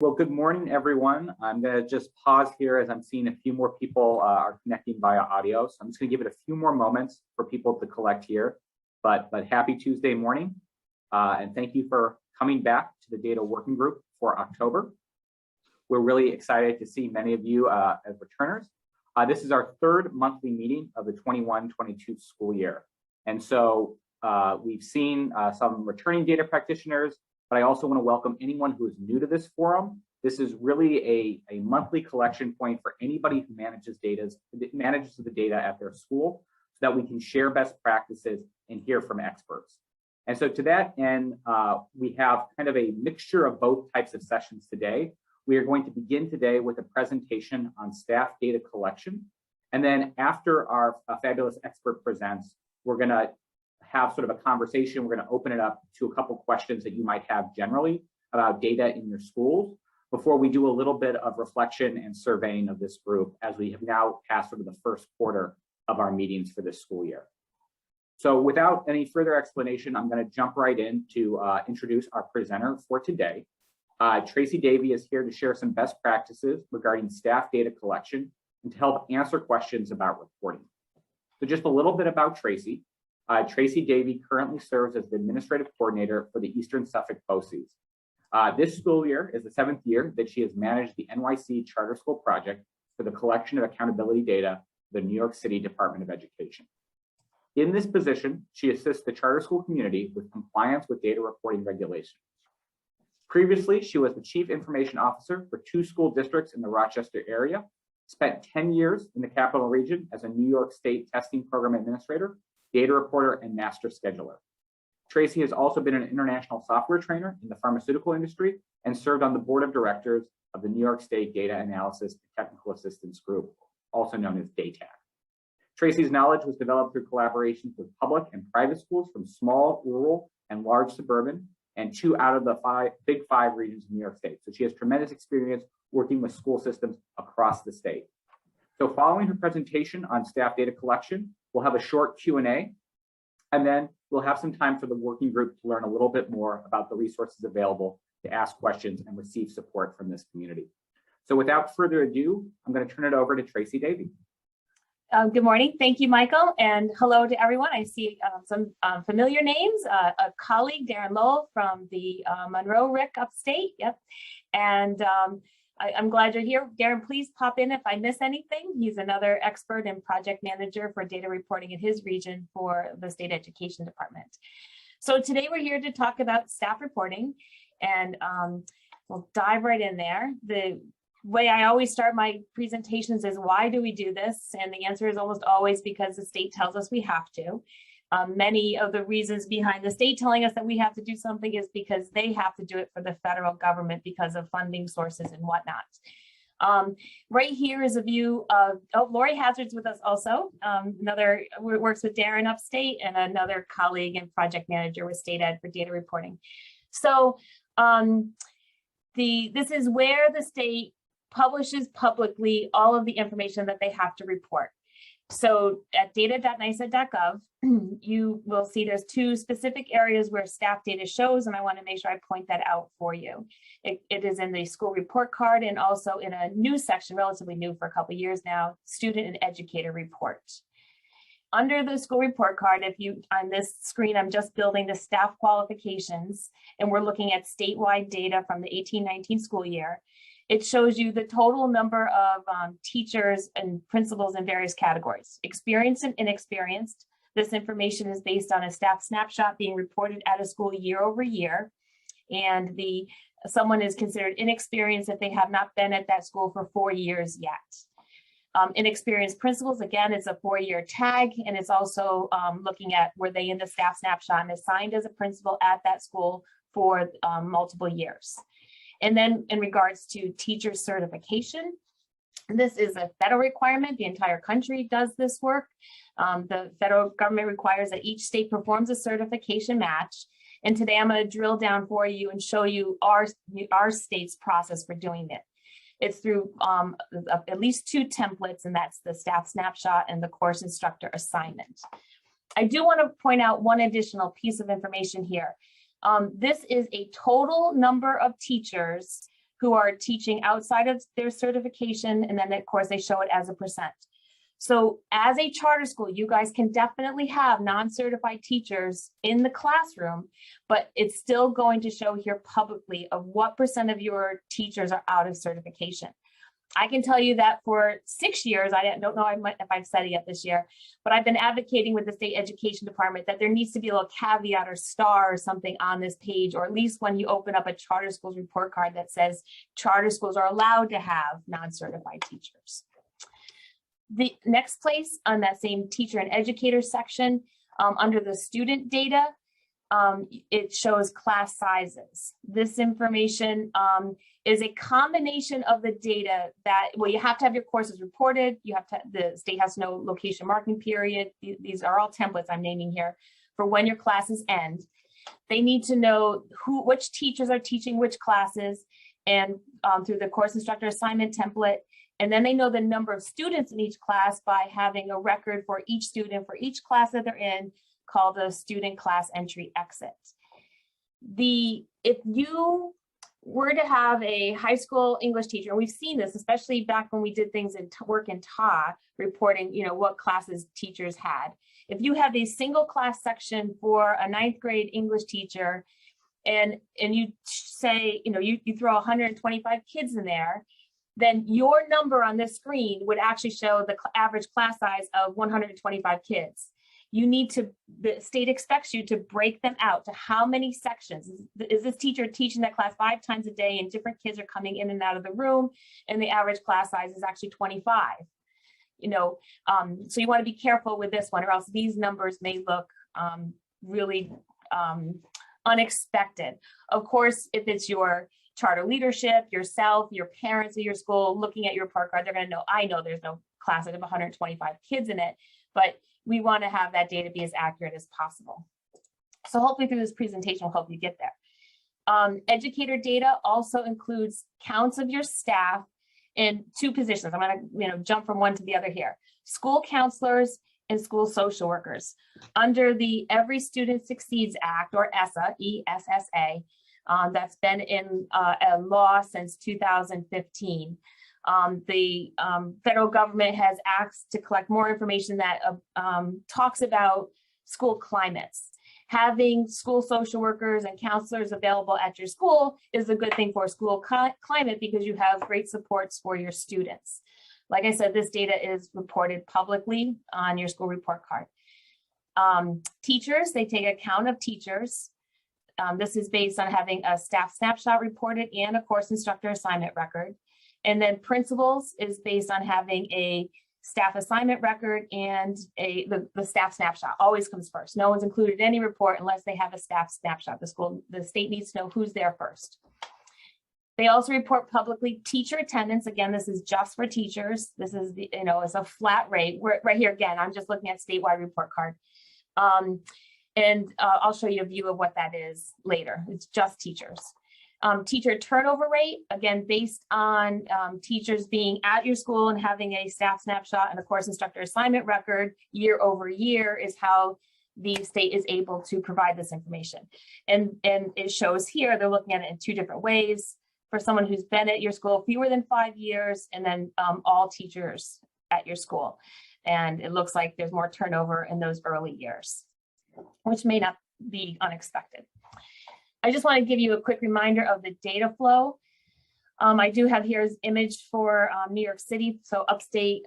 Well, good morning, everyone. I'm going to just pause here as I'm seeing a few more people are connecting via audio. So I'm just going to give it a few more moments for people to collect here. But happy Tuesday morning. And thank you for coming back to the data working group for October. We're really excited to see many of you as returners. This is our third monthly meeting of the 21-22 school year. And so we've seen some returning data practitioners, but I also want to welcome anyone who is new to this forum. This is really a monthly collection point for anybody who manages the data at their school, so that we can share best practices and hear from experts. And so to that end, we have kind of a mixture of both types of sessions today. We are going to begin today with a presentation on staff data collection. And then after our fabulous expert presents, we're going to have sort of a conversation. We're going to open it up to a couple questions that you might have generally about data in your schools before we do a little bit of reflection and surveying of this group as we have now passed sort of the first quarter of our meetings for this school year. So without any further explanation, I'm going to jump right in to introduce our presenter for today. Tracy Davey is here to share some best practices regarding staff data collection and to help answer questions about reporting. So just a little bit about Tracy. Tracy Davey currently serves as the administrative coordinator for the Eastern Suffolk BOCES. This school year is the 7th year that she has managed the NYC Charter School Project for the collection of accountability data for the New York City Department of Education. In this position, she assists the charter school community with compliance with data reporting regulations. Previously, she was the Chief Information Officer for 2 school districts in the Rochester area, spent 10 years in the Capital Region as a New York State Testing Program Administrator, data reporter, and master scheduler. Tracy has also been an international software trainer in the pharmaceutical industry and served on the board of directors of the New York State Data Analysis and Technical Assistance Group, also known as DATAC. Tracy's knowledge was developed through collaborations with public and private schools from small, rural, and large suburban, and 2 out of the big 5 regions of New York State. So she has tremendous experience working with school systems across the state. So following her presentation on staff data collection, we'll have a short Q&A, and then we'll have some time for the working group to learn a little bit more about the resources available to ask questions and receive support from this community. So without further ado, I'm going to turn it over to Tracy Davey. Good morning. Thank you, Michael. And hello to everyone. I see some familiar names, a colleague, Darren Lowell from the Monroe RIC upstate. Yep. And I'm glad you're here. Darren, please pop in if I miss anything. He's another expert and project manager for data reporting in his region for the State Education Department. So today we're here to talk about staff reporting, and we'll dive right in there. The way I always start my presentations is, why do we do this? And the answer is almost always because the state tells us we have to. Many of the reasons behind the state telling us that we have to do something is because they have to do it for the federal government because of funding sources and whatnot. Right here is a view of, Lori Hazard's with us also, another works with Darren upstate, and another colleague and project manager with State Ed for data reporting. So this is where the state publishes publicly all of the information that they have to report. So at data.nisa.gov, you will see there's 2 specific areas where staff data shows, and I want to make sure I point that out for you. It is in the school report card, and also in a new section, relatively new for a couple of years now, student and educator report. Under the school report card, on this screen, I'm just building the staff qualifications, and we're looking at statewide data from the 18-19 school year. It shows you the total number of teachers and principals in various categories, experienced and inexperienced. This information is based on a staff snapshot being reported at a school year over year. And someone is considered inexperienced if they have not been at that school for 4 years yet. Inexperienced principals, again, it's a 4-year tag, and it's also looking at, were they in the staff snapshot and assigned as a principal at that school for multiple years. And then in regards to teacher certification, this is a federal requirement. The entire country does this work. The federal government requires that each state performs a certification match. And today I'm going to drill down for you and show you our state's process for doing it. It's through at least 2 templates, and that's the staff snapshot and the course instructor assignment. I do want to point out one additional piece of information here. This is a total number of teachers who are teaching outside of their certification, and then of course they show it as a percent. So as a charter school, you guys can definitely have non-certified teachers in the classroom, but it's still going to show here publicly of what percent of your teachers are out of certification. I can tell you that for 6 years, I don't know if I've said it yet this year, but I've been advocating with the state education department that there needs to be a little caveat or star or something on this page, or at least when you open up a charter schools report card that says charter schools are allowed to have non-certified teachers. The next place on that same teacher and educator section, under the student data, it shows class sizes. This information is a combination of the data that, well, you have to have your courses reported. You have to, the state has no location marking period. These are all templates I'm naming here for when your classes end. They need to know which teachers are teaching which classes, and through the course instructor assignment template. And then they know the number of students in each class by having a record for each student for each class that they're in, called the student class entry exit. If you were to have a high school English teacher, and we've seen this, especially back when we did things in work in TA, reporting, what classes teachers had. If you have a single class section for a 9th grade English teacher, and you say, you throw 125 kids in there, then your number on this screen would actually show the average class size of 125 kids. You need to, the state expects you to break them out to how many sections. Is this teacher teaching that class 5 times a day and different kids are coming in and out of the room, and the average class size is actually 25? So you want to be careful with this one, or else these numbers may look really unexpected. Of course, if it's your charter leadership, yourself, your parents of your school looking at your report card, they're going to know, I know there's no class of 125 kids in it, but we want to have that data be as accurate as possible. So hopefully through this presentation will help you get there. Educator data also includes counts of your staff in 2 positions. I'm going to jump from one to the other here. School counselors and school social workers. Under the Every Student Succeeds Act, or ESSA, E-S-S-A, that's been in a law since 2015. The federal government has asked to collect more information that talks about school climates. Having school social workers and counselors available at your school is a good thing for school climate, because you have great supports for your students. Like I said, this data is reported publicly on your school report card. Teachers, they take account of teachers. This is based on having a staff snapshot reported and a course instructor assignment record. And then principals is based on having a staff assignment record, and the staff snapshot always comes first. No one's included in any report unless they have a staff snapshot. The state needs to know who's there first. They also report publicly teacher attendance. Again, this is just for teachers. This is it's a flat rate. Right here again, I'm just looking at statewide report card. I'll show you a view of what that is later. It's just teachers. Teacher turnover rate, again, based on teachers being at your school and having a staff snapshot and a course instructor assignment record year over year, is how the state is able to provide this information. And it shows here, they're looking at it in 2 different ways. For someone who's been at your school fewer than 5 years, and then all teachers at your school. And it looks like there's more turnover in those early years, which may not be unexpected. I just want to give you a quick reminder of the data flow. I do have here an image for New York City, so upstate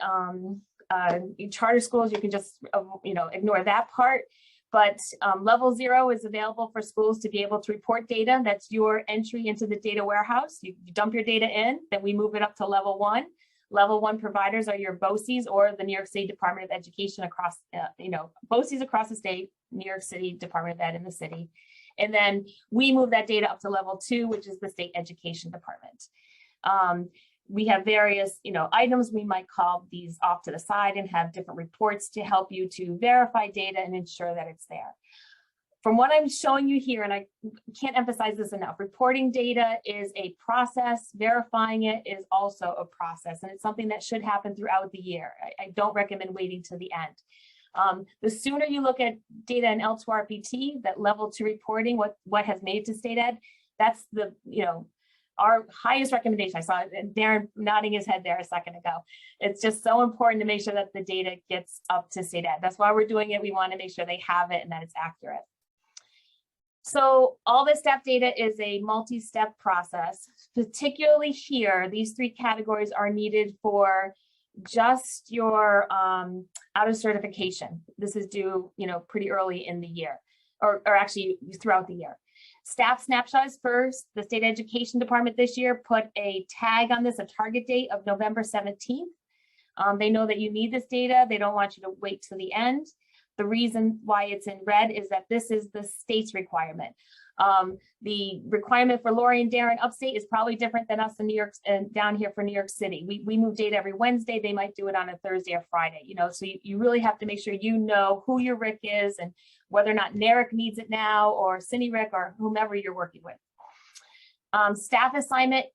charter schools. You can just ignore that part. But level 0 is available for schools to be able to report data. That's your entry into the data warehouse. You dump your data in, then we move it up to level 1. Level 1 providers are your BOCES or the New York State Department of Education across, BOCES across the state, New York City Department of Ed in the city. And then we move that data up to level 2, which is the State Education Department. We have various, items. We might call these off to the side and have different reports to help you to verify data and ensure that it's there. From what I'm showing you here, and I can't emphasize this enough, reporting data is a process, verifying it is also a process, and it's something that should happen throughout the year. I don't recommend waiting to the end. The sooner you look at data in L2RPT, that level 2 reporting, what has made it to state ed, that's the, our highest recommendation. I saw Darren nodding his head there a second ago. It's just so important to make sure that the data gets up to state ed. That's why we're doing it. We want to make sure they have it and that it's accurate. So all this staff data is a multi-step process. Particularly here, these three categories are needed for just your out of certification. This is due, pretty early in the year, or actually throughout the year. Staff snapshot is first. The state education department this year put a tag on this, a target date of November 17th. They know that you need this data. They don't want you to wait to the end. The reason why it's in red is that this is the state's requirement. The requirement for Lori and Darren upstate is probably different than us in New York and down here for New York City. We move data every Wednesday. They might do it on a Thursday or Friday, so you really have to make sure you know who your RIC is and whether or not NARIC needs it now or CineRIC or whomever you're working with. Staff assignment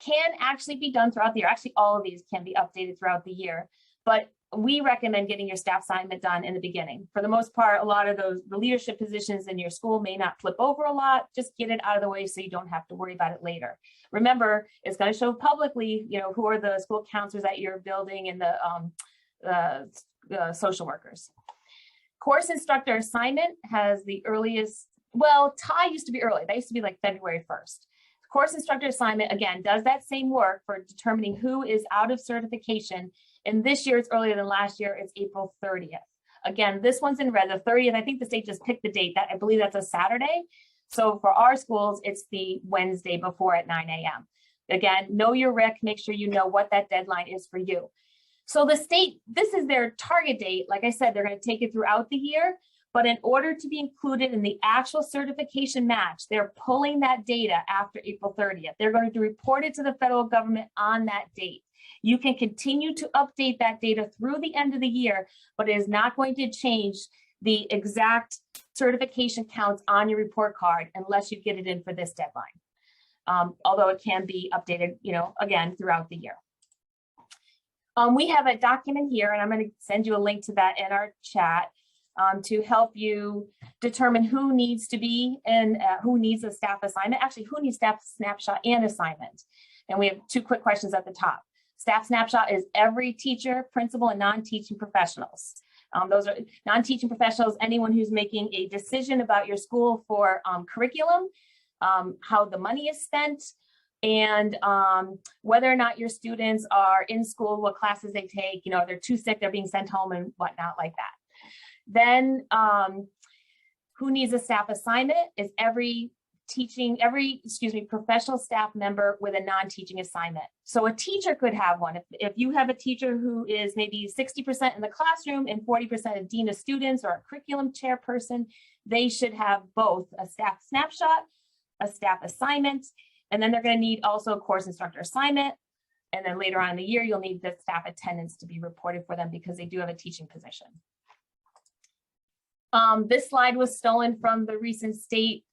can actually be done throughout the year. Actually, all of these can be updated throughout the year, but we recommend getting your staff assignment done in the beginning. For the most part, a lot of the leadership positions in your school may not flip over a lot. Just get it out of the way so you don't have to worry about it later. Remember, it's going to show publicly, who are the school counselors at your building and the social workers. Course instructor assignment has the earliest, well, TIE used to be early. That used to be like February 1st. Course instructor assignment, again, does that same work for determining who is out of certification. And this year it's earlier than last year, it's April 30th. Again, this one's in red, the 30th. I think the state just picked the date. That I believe that's a Saturday. So for our schools, it's the Wednesday before at 9 a.m. Again, know your RIC, make sure you know what that deadline is for you. So the state, this is their target date. Like I said, they're going to take it throughout the year. But in order to be included in the actual certification match, they're pulling that data after April 30th. They're going to report it to the federal government on that date. You can continue to update that data through the end of the year, but it is not going to change the exact certification counts on your report card unless you get it in for this deadline. Although it can be updated, again, throughout the year. We have a document here, and I'm going to send you a link to that in our chat. To help you determine who needs to be and who needs a staff assignment, actually who needs staff snapshot and assignment. And we have two quick questions at the top. Staff snapshot is every teacher, principal, and non-teaching professionals. Those are non-teaching professionals, anyone who's making a decision about your school for curriculum, how the money is spent, and whether or not your students are in school, what classes they take, they're too sick, they're being sent home and whatnot like that. Then who needs a staff assignment is every professional staff member with a non-teaching assignment. So a teacher could have one. If you have a teacher who is maybe 60% in the classroom and 40% a dean of students or a curriculum chairperson, they should have both a staff snapshot, a staff assignment, and then they're going to need also a course instructor assignment. And then later on in the year, you'll need the staff attendance to be reported for them because they do have a teaching position. This slide was stolen from the recent state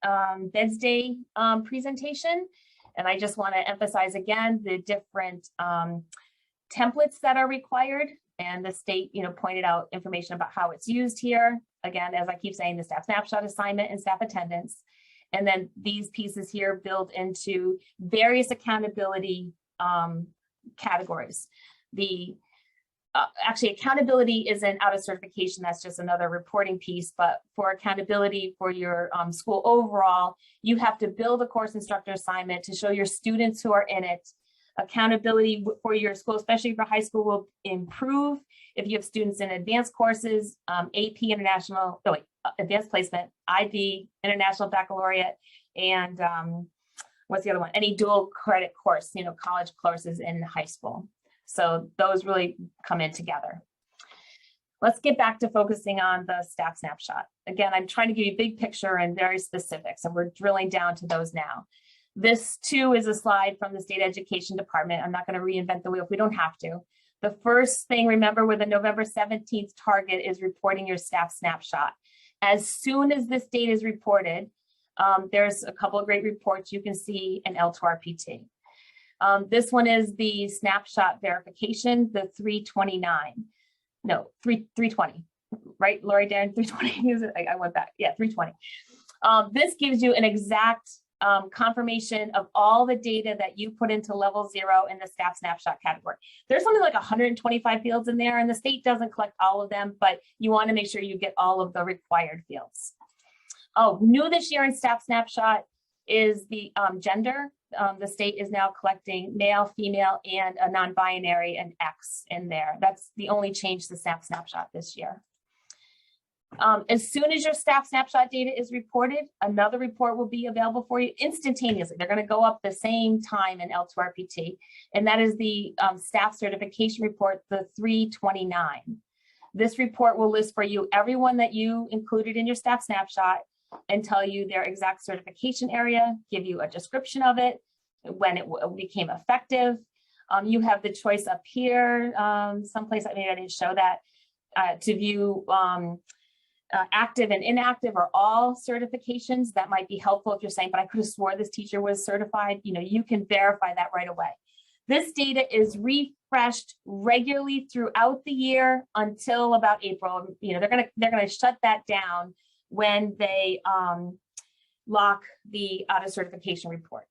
Beds Day presentation. And I just want to emphasize again the different templates that are required. And the state, pointed out information about how it's used here. Again, as I keep saying, the staff snapshot assignment and staff attendance. And then these pieces here build into various accountability categories. Actually, accountability isn't out of certification. That's just another reporting piece. But for accountability for your school overall, you have to build a course instructor assignment to show your students who are in it. Accountability for your school, especially for high school, will improve if you have students in advanced courses, AP International, Advanced Placement, IB, International Baccalaureate, and what's the other one? Any dual credit course, college courses in high school. So those really come in together. Let's get back to focusing on the staff snapshot. Again, I'm trying to give you a big picture and very specifics, and we're drilling down to those now. This too is a slide from the state education department. I'm not going to reinvent the wheel if we don't have to. The first thing, remember, with the November 17th target is reporting your staff snapshot. As soon as this data is reported, there's a couple of great reports you can see in L2RPT. This one is the snapshot verification, the 320, right? Lori, Darren, 320, I went back, yeah, 320. This gives you an exact confirmation of all the data that you put into level 0 in the staff snapshot category. There's something like 125 fields in there, and the state doesn't collect all of them, but you want to make sure you get all of the required fields. Oh, new this year in staff snapshot is the gender. The state is now collecting male, female, and a non-binary and X in there. That's the only change to staff snapshot this year. As soon as your staff snapshot data is reported, another report will be available for you instantaneously. They're going to go up the same time in L2RPT, and that is the staff certification report, the 329. This report will list for you everyone that you included in your staff snapshot and tell you their exact certification area, give you a description of it, when it became effective. You have the choice up here, someplace, maybe I didn't show that, to view active and inactive or all certifications. That might be helpful if you're saying, but I could have swore this teacher was certified. You know, you can verify that right away. This data is refreshed regularly throughout the year until about April. You know, they're gonna shut that down when they lock the out of certification report.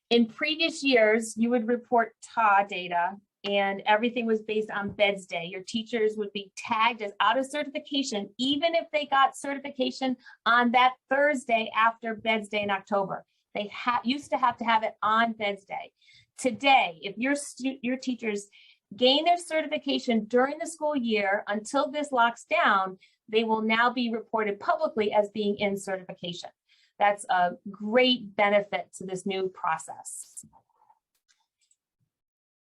In previous years, you would report TA data, and everything was based on BEDS Day. Your teachers would be tagged as out of certification, even if they got certification on that Thursday after BEDS Day in October. They used to have it on BEDS Day. Today, if your teachers gain their certification during the school year until this locks down, they will now be reported publicly as being in certification. That's a great benefit to this new process.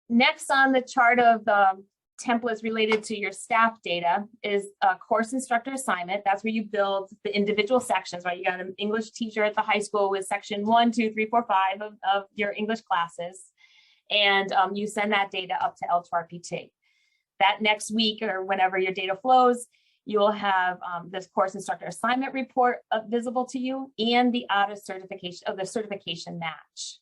Next on the chart of the templates related to your staff data is a course instructor assignment. That's where you build the individual sections, right? You got an English teacher at the high school with section 1, 2, 3, 4, 5 of your English classes. And you send that data up to L2RPT. That next week or whenever your data flows, you will have this course instructor assignment report visible to you and the out of certification of the certification match.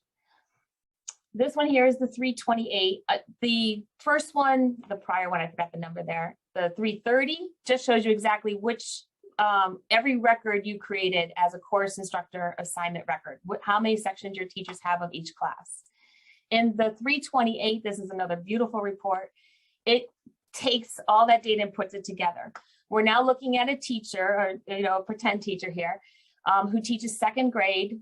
This one here is the 328. The first one, the prior one, I forgot the number there. The 330 just shows you exactly which, every record you created as a course instructor assignment record, how many sections your teachers have of each class. In the 328, this is another beautiful report. It takes all that data and puts it together. We're now looking at a teacher, or a pretend teacher here, who teaches 2nd grade.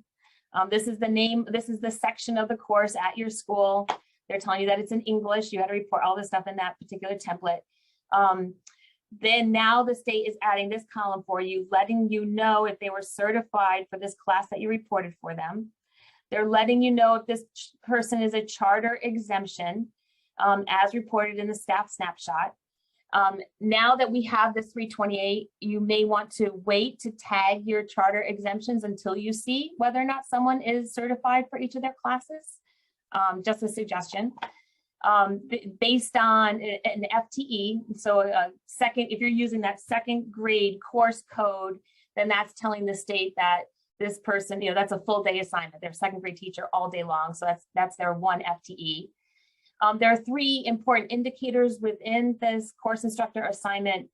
This is the name, this is the section of the course at your school. They're telling you that it's in English. You had to report all this stuff in that particular template. Then now the state is adding this column for you, letting you know if they were certified for this class that you reported for them. They're letting you know if this person is a charter exemption, as reported in the staff snapshot. Now that we have this 328, you may want to wait to tag your charter exemptions until you see whether or not someone is certified for each of their classes. Just a suggestion. Based on an FTE, so if you're using that 2nd grade course code, then that's telling the state that this person, that's a full day assignment. They're a 2nd grade teacher all day long, so that's their 1 FTE. There are 3 important indicators within this course instructor assignment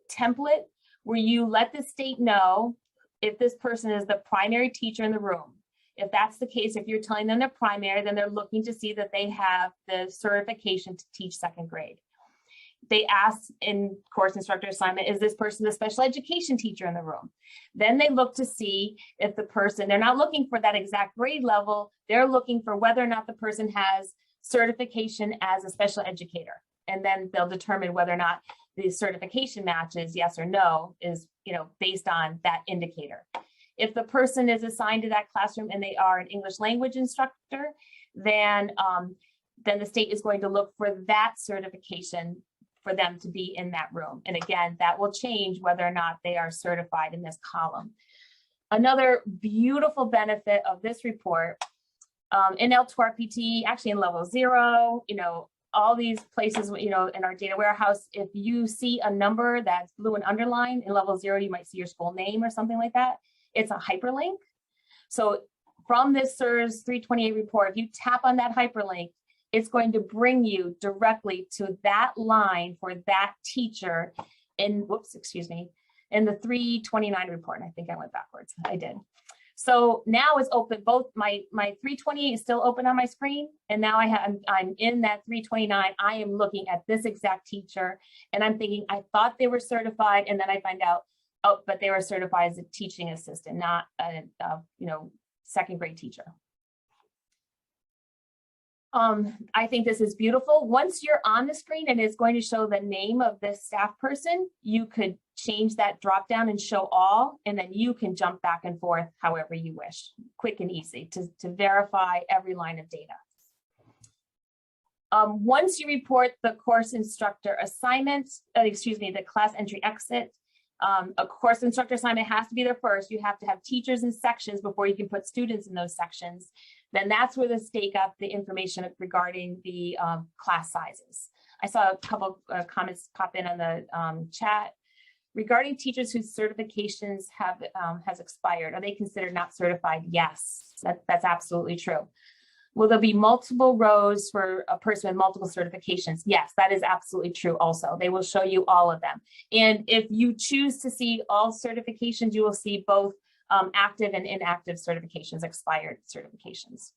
template where you let the state know if this person is the primary teacher in the room. If that's the case, if you're telling them they're primary, then they're looking to see that they have the certification to teach 2nd grade. They ask in course instructor assignment, is this person the special education teacher in the room? Then they look to see if the person, they're not looking for that exact grade level, they're looking for whether or not the person has certification as a special educator. And then they'll determine whether or not the certification matches yes or no is, based on that indicator. If the person is assigned to that classroom and they are an English language instructor, then the state is going to look for that certification for them to be in that room. And again, that will change whether or not they are certified in this column. Another beautiful benefit of this report in L2RPT, actually in level 0, all these places, in our data warehouse, if you see a number that's blue and underlined in level 0, you might see your school name or something like that. It's a hyperlink. So from this SIRS 328 report, if you tap on that hyperlink, it's going to bring you directly to that line for that teacher in, in the 329 report. And I think I went backwards. I did. So now it's open, both my 328 is still open on my screen. And now I'm in that 329. I am looking at this exact teacher and I'm thinking, I thought they were certified. And then I find out, oh, but they were certified as a teaching assistant, not a second grade teacher. I think this is beautiful. Once you're on the screen and it's going to show the name of this staff person, you could change that drop down and show all, and then you can jump back and forth however you wish, quick and easy to verify every line of data. Once you report the course instructor assignment, the class entry exit, a course instructor assignment has to be there first. You have to have teachers in sections before you can put students in those sections. Then that's where the state got the information regarding the class sizes. I saw a couple of comments pop in on the chat. Regarding teachers whose certifications has expired, are they considered not certified? Yes, that's absolutely true. Will there be multiple rows for a person with multiple certifications? Yes, that is absolutely true also. They will show you all of them. And if you choose to see all certifications, you will see both active and inactive certifications, expired certifications.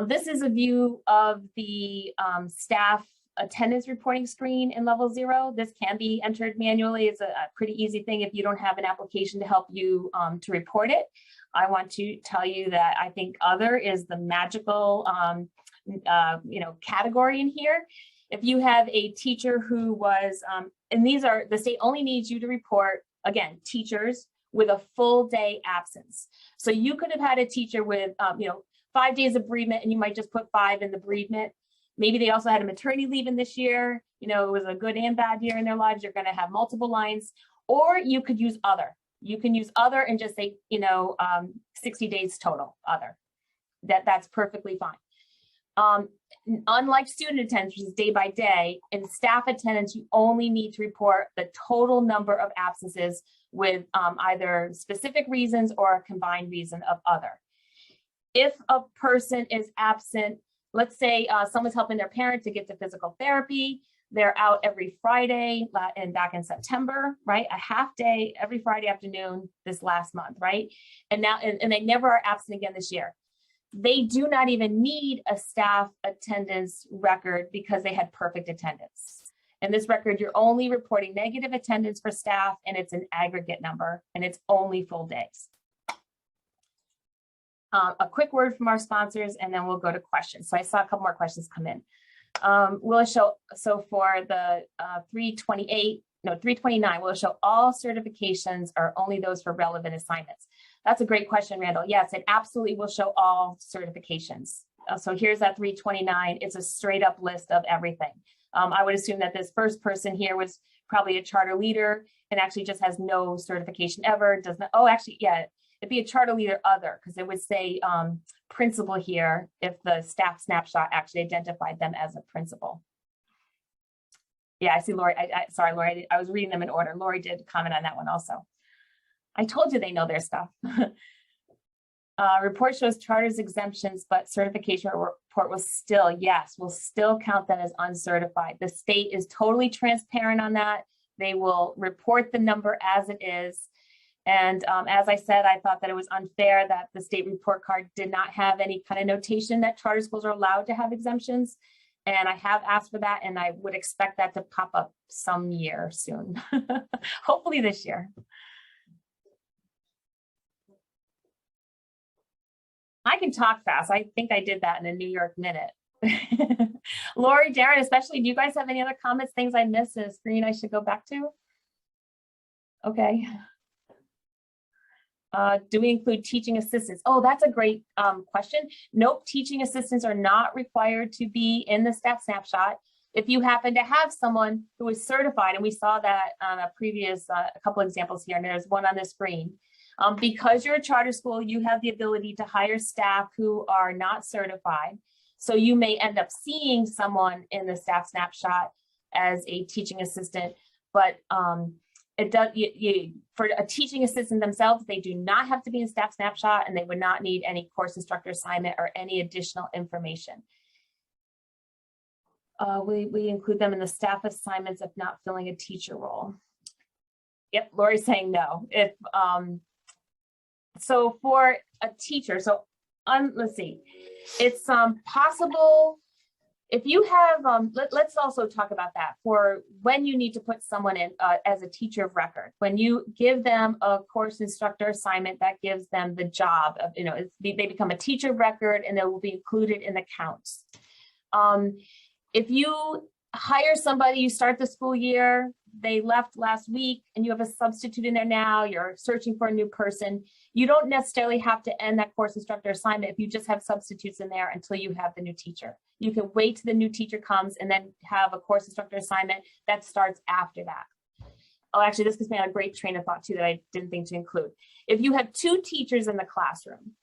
This is a view of the staff attendance reporting screen in level 0. This can be entered manually. It's a pretty easy thing if you don't have an application to help you to report it. I want to tell you that I think other is the magical category in here. If you have a teacher who was, and these are, the state only needs you to report, again, teachers with a full day absence. So you could have had a teacher with 5 days of bereavement and you might just put 5 in the bereavement. Maybe they also had a maternity leave in this year. It was a good and bad year in their lives. You're going to have multiple lines, or you could use other. You can use other and just say, 60 days total other. That's perfectly fine. Unlike student attendance, which is day by day, in staff attendance, you only need to report the total number of absences with either specific reasons or a combined reason of other. If a person is absent, let's say someone's helping their parent to get to physical therapy, they're out every Friday and back in September, right? A half day every Friday afternoon this last month, right? And now, and they never are absent again this year. They do not even need a staff attendance record because they had perfect attendance. In this record, you're only reporting negative attendance for staff and it's an aggregate number and it's only full days. A quick word from our sponsors and then we'll go to questions. So I saw a couple more questions come in. Will it show, so for the 329, will it show all certifications or only those for relevant assignments? That's a great question, Randall. Yes, it absolutely will show all certifications. So here's that 329. It's a straight up list of everything. I would assume that this first person here was probably a charter leader and actually just has no certification ever. Does not, oh, actually, yeah, it'd be a charter leader other because it would say principal here if the staff snapshot actually identified them as a principal. Yeah, I see Lori. Sorry, Lori, I was reading them in order. Lori did comment on that one also. I told you they know their stuff. Report shows charters exemptions, but certification report will still, yes, will still count that as uncertified. The state is totally transparent on that. They will report the number as it is. And as I said, I thought that it was unfair that the state report card did not have any kind of notation that charter schools are allowed to have exemptions. And I have asked for that, and I would expect that to pop up some year soon, hopefully this year. I can talk fast. I think I did that in a New York minute. Lori, Darren, especially, do you guys have any other comments, things I missed in a screen I should go back to? Okay. Do we include teaching assistants? Oh, that's a great question. Nope, teaching assistants are not required to be in the staff snapshot. If you happen to have someone who is certified, and we saw that on a previous a couple examples here, and there's one on the screen. Because you're a charter school, you have the ability to hire staff who are not certified. So you may end up seeing someone in the staff snapshot as a teaching assistant, but it does for a teaching assistant themselves, they do not have to be in staff snapshot and they would not need any course instructor assignment or any additional information. We include them in the staff assignments if not filling a teacher role. Yep, Lori's saying no. If So for a teacher, let's see, it's possible if you have, let's also talk about that for when you need to put someone in as a teacher of record. When you give them a course instructor assignment, that gives them the job of, they become a teacher of record and they will be included in the counts. If you hire somebody, you start the school year, they left last week and you have a substitute in there now, you're searching for a new person, you don't necessarily have to end that course instructor assignment if you just have substitutes in there until you have the new teacher. You can wait till the new teacher comes and then have a course instructor assignment that starts after that. Oh, actually, this gives me a great train of thought too that I didn't think to include. If you have 2 teachers in the classroom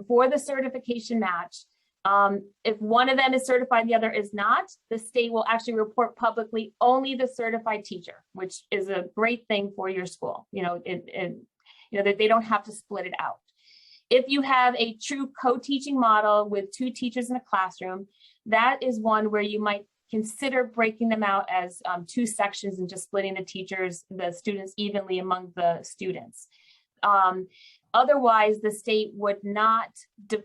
for the certification match, if one of them is certified, the other is not, the state will actually report publicly only the certified teacher, which is a great thing for your school, that they don't have to split it out. If you have a true co-teaching model with 2 teachers in a classroom, that is one where you might consider breaking them out as 2 sections and just splitting the students evenly among the students. Otherwise, the state would not,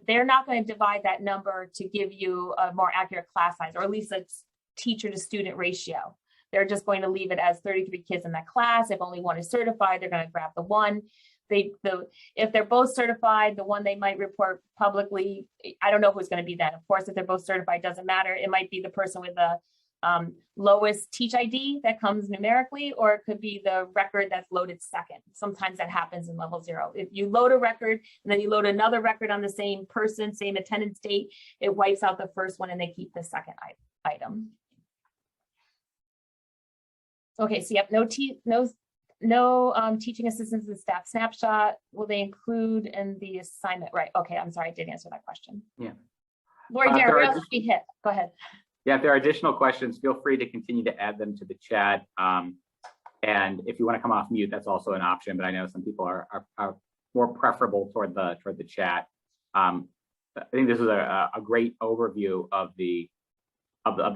they're not going to divide that number to give you a more accurate class size, or at least a teacher to student ratio. They're just going to leave it as 33 kids in that class. If only one is certified, they're going to grab the one. If they're both certified, the one they might report publicly, I don't know who's going to be that. Of course, if they're both certified, doesn't matter. It might be the person with the lowest teach ID that comes numerically, or it could be the record that's loaded second. Sometimes that happens in level 0. If you load a record and then you load another record on the same person, same attendance date, it wipes out the first one and they keep the second item. Okay, so yep, no teaching assistants and staff snapshot. Will they include in the assignment? Right, okay, I'm sorry, I did answer that question. Yeah. Lori, where else did we hit? Go ahead. Yeah, if there are additional questions, feel free to continue to add them to the chat. And if you want to come off mute, that's also an option, but I know some people are more preferable toward the chat. I think this is a great overview of the